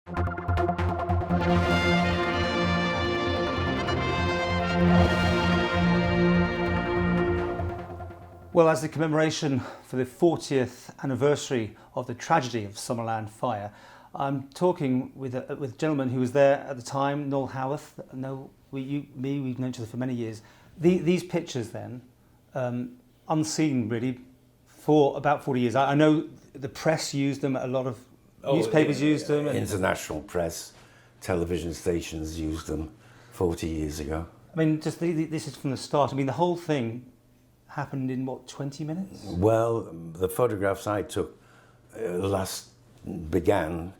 Well, as the commemoration for the 40th anniversary of the tragedy of Summerland fire, I'm talking with a gentleman who was there at the time, Noel Howarth. Noel, we've known each other for many years. These pictures then, unseen really, for about 40 years. I know the press used them, a lot of newspapers used them. International press, television stations used them 40 years ago. I mean, just this is from the start. I mean, the whole thing happened in, what, 20 minutes? Well, the photographs I took began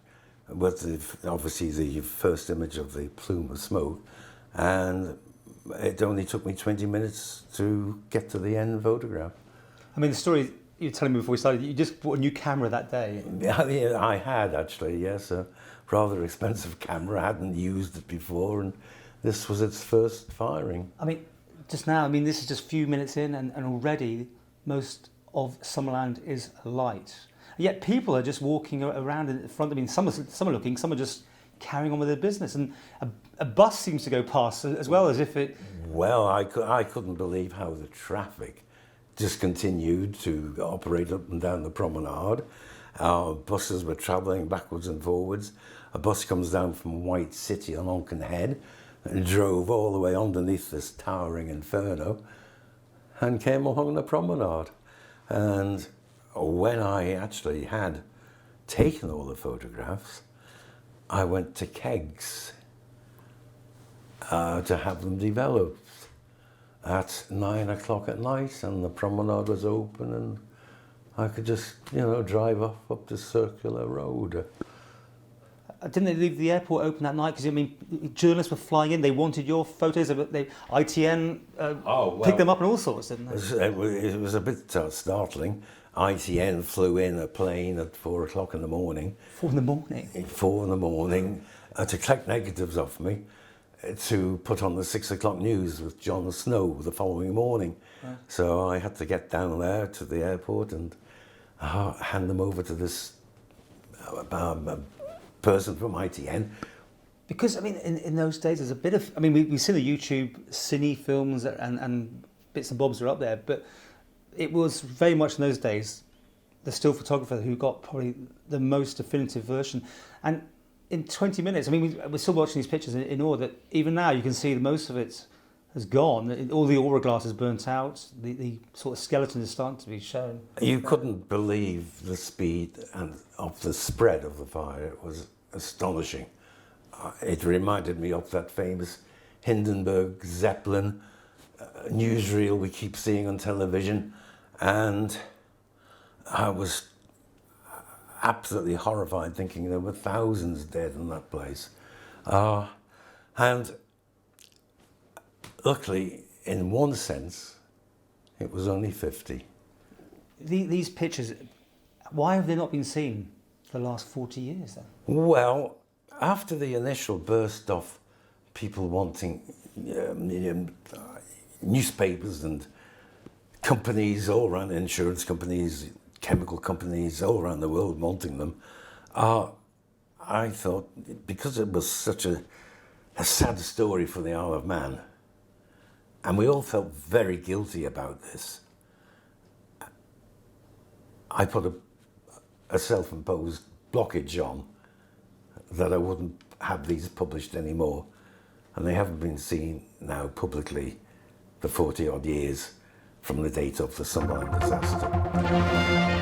with obviously the first image of the plume of smoke, and it only took me 20 minutes to get to the end photograph. I mean, the story you were telling me before we started, you just bought a new camera that day. Yeah, I had actually, yes, a rather expensive camera. I hadn't used it before, and this was its first firing. I mean, just now, I mean, this is just a few minutes in, and already most of Summerland is alight. Yet people are just walking around in front. I mean, some are looking, some are just carrying on with their business, and a bus seems to go past as well, as if it... Well, I couldn't believe how the traffic just continued to operate up and down the promenade. Our buses were travelling backwards and forwards. A bus comes down from White City on Onken Head and drove all the way underneath this towering inferno and came along the promenade. And when I actually had taken all the photographs, I went to Kegs to have them developed at 9 o'clock at night, and the promenade was open, and I could just, drive up the circular road. Didn't they leave the airport open that night? Because, I mean, journalists were flying in, they wanted your photos, ITN picked them up and all sorts, didn't they? It was a bit startling. ITN flew in a plane at 4 o'clock in the morning. 4 in the morning? 4 in the morning, to collect negatives off me, to put on the 6 o'clock news with Jon Snow the following morning. Right. So I had to get down there to the airport and hand them over to this person from ITN. Because, I mean, in those days, there's a bit of... I mean, we've seen the YouTube cine films and bits and bobs are up there, but it was very much in those days the still photographer who got probably the most definitive version. And in 20 minutes, I mean, we're still watching these pictures in awe that even now you can see that most of it has gone. All the aura glass is burnt out. The sort of skeleton is starting to be shown. You couldn't believe the speed and of the spread of the fire. It was astonishing. It reminded me of that famous Hindenburg Zeppelin newsreel we keep seeing on television, and I was absolutely horrified thinking there were thousands dead in that place. And luckily, in one sense, it was only 50. These pictures, why have they not been seen for the last 40 years then? Well, after the initial burst of people wanting newspapers and companies all around, insurance companies, chemical companies all around the world wanting them, I thought, because it was such a sad story for the Isle of Man, and we all felt very guilty about this, I put a self-imposed blockage on that I wouldn't have these published anymore, and they haven't been seen now publicly for 40 odd years from the date of the Summerland disaster.